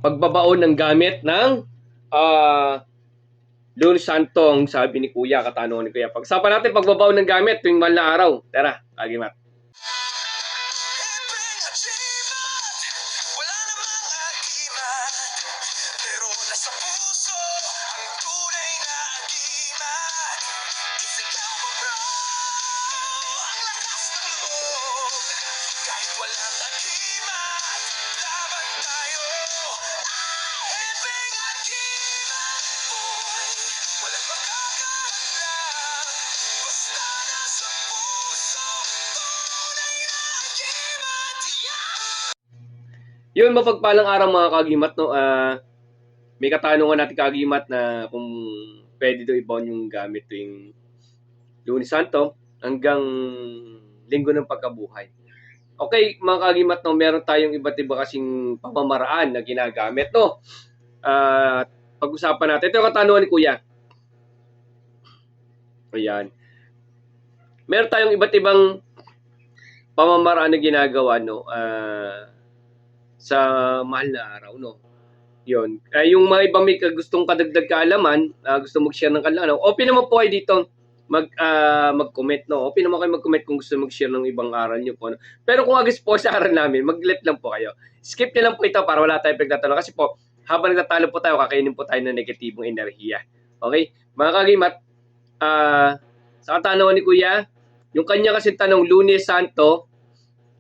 pagbabaon ng gamit ng Lunes Santo, ang sabi ni Kuya, katanungan ni Kuya. Pag-usapan natin pagbabaon ng gamit tuwing mahal na araw. Tara, Kagimat. Yun, mapagpalang araw mga Kagimat, no? May katanungan natin Kagimat na kung pwede daw i-bond yung gamit tuwing Lunes Santo hanggang Linggo ng Pagkabuhay. Okay, mga Kagimat, no? Meron tayong iba't iba kasing pamamaraan na ginagamit, no? Pag-usapan natin. Ito yung katanungan ni Kuya. Ayan. Meron tayong iba't ibang pamamaraan na ginagawa, no? Sa mahal na araw, no? Yun. Yung mga ibang may gustong kadagdag kaalaman, gusto mag-share ng kaalaman, open naman po kayo dito mag-comment, no? Open naman kayo mag-comment kung gusto mag-share ng ibang aral nyo po, no? Pero kung agis po sa aral namin, mag-let lang po kayo. Skip nyo lang po ito para wala tayong pagtatanong. Kasi po, habang nagtatalo po tayo, kakainin po tayo ng negatibong enerhiya. Okay? Mga Kagimat, sa katanungan ni Kuya, yung kanya kasi tanong, Lunes Santo,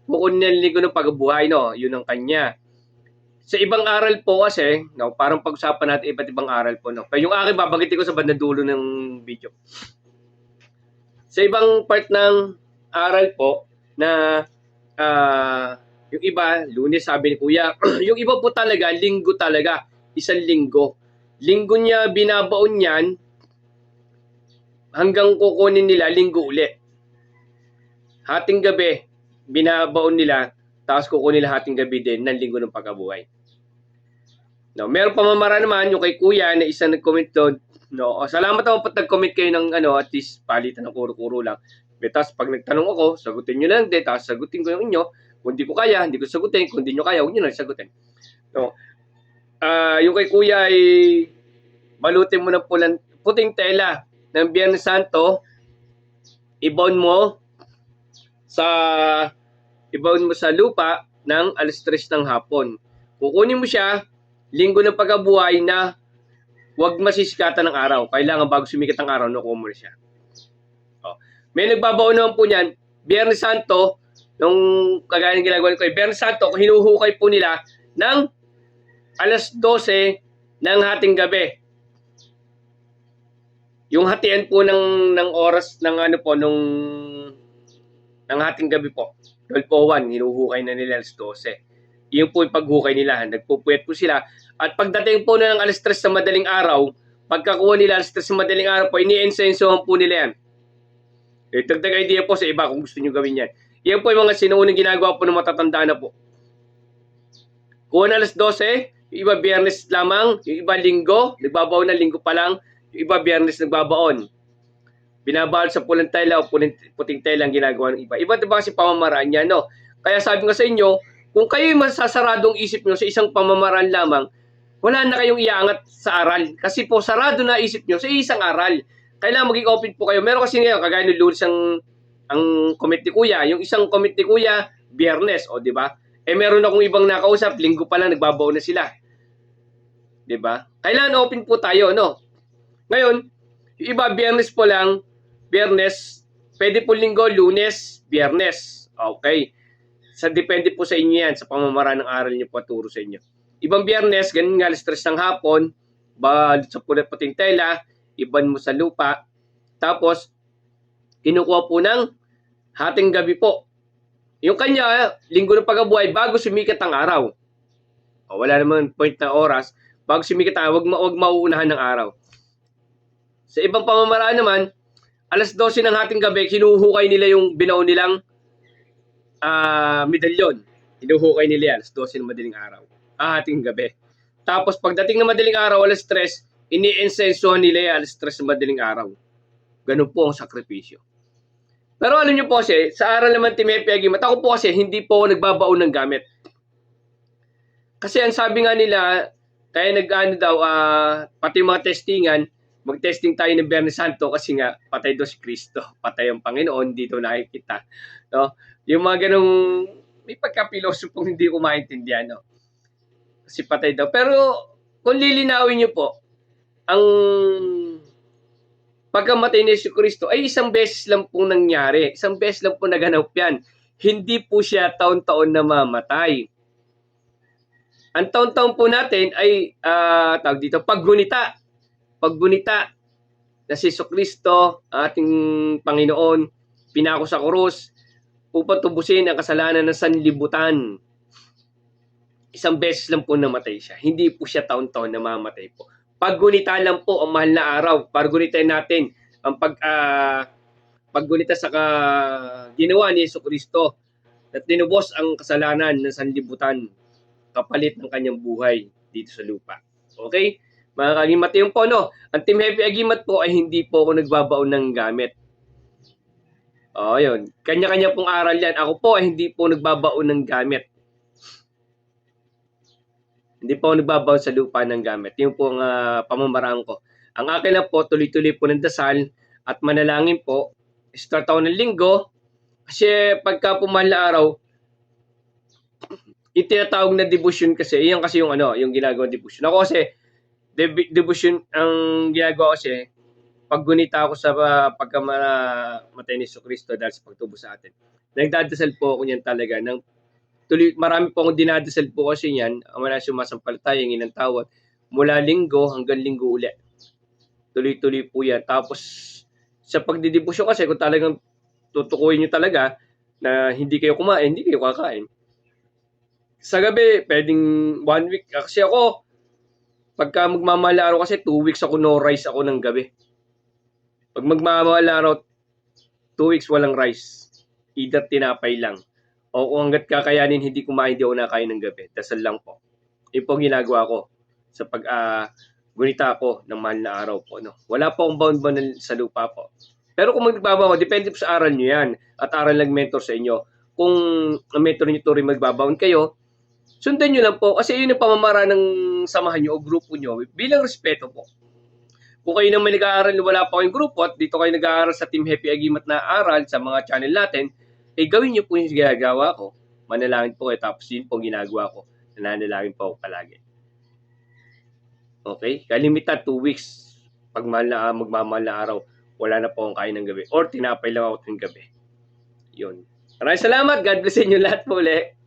bukod ng Linggo ng Pagkabuhay, no? Yun ang kanya. Sa ibang aral po kasi, no, parang pag-usapan natin iba't ibang aral po, no? Pero yung akin, babagitin ko sa bandang dulo ng video. Sa ibang part ng aral po, na yung iba, Lunes, sabi ni Kuya, yung iba po talaga, Linggo talaga, isang linggo. Linggo niya, binabaon yan, hanggang kukunin nila, Linggo ulit. Hating gabi, binabaon nila, tapos kukunin nila hating gabi din ng Linggo ng Pagkabuhay. No, meron pamamara naman yung kay Kuya na isang nag-comment doon. No, salamat naman po nag-comment kayo ng at least palitan ng kuro-kuro lang. Tapos pag nagtanong ako, sagutin nyo lang din, tapos sagutin ko yung inyo. Kung di ko kaya, hindi ko sagutin. Kung di nyo kaya, huwag nyo lang sagutin. No, yung kay Kuya ay balutin mo ng puting tela ng Biyernes Santo, ibaon mo sa lupa ng 3:00 ng hapon. Kukunin mo siya, Linggo ng Pagkabuhay na huwag masisikatan ng araw. Kailangan bago sumikat ang araw, nakuha mo na siya. May nagbabaon naman po niyan, Biyernes Santo, nung kagaya ng ginagawa ko, Biyernes Santo, hinuhukay po nila ng 12:00 ng hating gabi. Yung hatian po ng oras ng ng hating gabi po, 12:01, hinuhukay na nila 12:00. Yun po yung paghukay nila. Nagpupuyat po sila. At pagdating po na ng 3:00 sa madaling araw, pagkakuha nila 3:00 sa madaling araw po, ini-insensohan po nila yan. Dagdag idea po sa iba kung gusto nyo gawin yan. Yan po yung mga sinuunang ginagawa po ng matatanda na po. Kuha na 12:00, yung iba Biyernes lamang, yung iba Linggo, nagbabaon na Linggo pa lang, yung iba Biyernes nagbabaon. Binabawal sa pulang tela o puting tela ang ginagawa ng iba. Iba't iba kasi pamamaraan yan, no? Kaya sabi ko sa inyo, kung kayo'y masasaradong isip nyo sa isang pamamaraan lamang, wala na kayong iaangat sa aral. Kasi po, sarado na isip nyo sa isang aral. Kailangan maging open po kayo. Meron kasi ngayon, kagaya ng Lunes ang comment ni Kuya. Yung isang comment ni Kuya, Biyernes, o di ba? Meron akong ibang nakausap, Linggo pa lang, nagbabaon na sila. Di ba? Kailangan open po tayo, no? Ngayon, yung iba, Biyernes po lang, Biyernes, pwede po Linggo, Lunes, Biyernes. Okay. Depende po sa inyo yan, sa pamamaraan ng aral niyo po turo sa inyo. Ibang Biyernes, ganun nga, 3:00 ng hapon, sa puting tela, iban mo sa lupa, tapos, kinukuha po ng hating gabi po. Yung kanya, Linggo ng Pagkabuhay, bago sumikat ang araw. Wala naman point na oras, bago sumikat ang araw, wag mauunahan ng araw. Sa ibang pamamaraan naman, 12:00 ng hating gabi, kinuhukay nila yung binaon nilang medalyon. Hinuhukay nila yan, 12:00 ng madaling araw. Hating gabi. Tapos pagdating ng madaling araw, 3:00, ini-insensohan nila yan, 3:00 ng madaling araw. Ganun po ang sakripisyo. Pero alam niyo po kasi, sa aral naman Team Kagimat, ako po kasi hindi po nagbabaon ng gamit. Kasi ang sabi nga nila, Kaya nag-ano daw, pati mga testingan, mag-testing tayo ng Biyernes Santo kasi nga patay daw si Kristo, patay ang Panginoon, dito nakikita. No? Yung mga ganong, may pagka-pilosopong hindi ko maintindihan. No? Kasi patay daw. Pero kung lilinawin niyo po, ang pagkamatay ni Yesu Kristo ay isang beses lang pong nangyari. Isang beses lang po naganap yan. Hindi po siya taon-taon na mamatay. Ang taon-taon po natin ay tawag dito, paggunita. Paggunita na si Yesu Kristo, ating Panginoon, pinako sa krus upang tubusin ang kasalanan ng sanlibutan. Isang beses lang po namatay siya. Hindi po siya taon-taon na mamatay po. Paggunita lang po ang mahal na araw. Paggunita natin ang paggunita sa ginawa ni Yesu Kristo na tinubos ang kasalanan ng sanlibutan kapalit ng kanyang buhay dito sa lupa. Okay? Mga kagimat yung po, no? Ang Team Happy Agimat po ay hindi po ako nagbabaon ng gamit. Yun. Kanya-kanya pong aral yan. Ako po ay hindi po nagbabaon ng gamit. Hindi po ako nagbabaon sa lupa ng gamit. Yung po ang pamamaraan ko. Ang akin lang po, tuloy-tuloy po ng dasal at manalangin po. Start ako ng linggo. Kasi pagka pumahal na araw, itinatawag na devotion kasi. Iyan kasi yung yung ginagawa devotion. Ako kasi, devotion ang ginagawa kasi, paggunita ako sa pagkamatay ni Yesu Kristo dahil sa pagtubo sa atin. Nagdadasal po ako niyan talaga. Marami po akong dinadasal po kasi niyan. Wala sumasampalataya, ng tawad. Mula linggo hanggang linggo ulit. Tuloy-tuloy po yan. Tapos, sa pagdidibusyon kasi, kung talagang tutukuyin nyo talaga na hindi kayo kumain, hindi kayo kakain. Sa gabi, pwedeng 1 week. Kasi ako, pagka magmamahal araw kasi 2 weeks ako no rice ako ng gabi. Pag magmamahal araw, 2 weeks walang rice. Either tinapay lang. O kung hanggat kakayanin, hindi kumain, di ako nakain ng gabi. Dasal lang po. Yun po ginagawa ko sa gunita ko ng mahal na araw po. No? Wala po akong bound sa lupa po. Pero kung magbabaw, depende po sa aral nyo yan. At aral ng mentor sa inyo. Kung ang mentor nyo to rin magbabaon kayo, sundan nyo lang po. Kasi yun ang pamamaraan ng samahan nyo o grupo nyo. Bilang respeto po. Kung kayo naman nag-aaral, wala pa kayong grupo at dito kayo nag-aaral sa Team Happy Agimat na aral sa mga channel natin, gawin nyo po yung ginagawa ko. Manalangin po kayo. Tapos yun po ginagawa ko. Nananalangin po ako palagi. Okay? Kalimitan 2 weeks. Pag magmamahal na araw, wala na po akong kain ng gabi. Or tinapay lang ako ng gabi. Yun. Maraming salamat. God bless inyo lahat po ulit.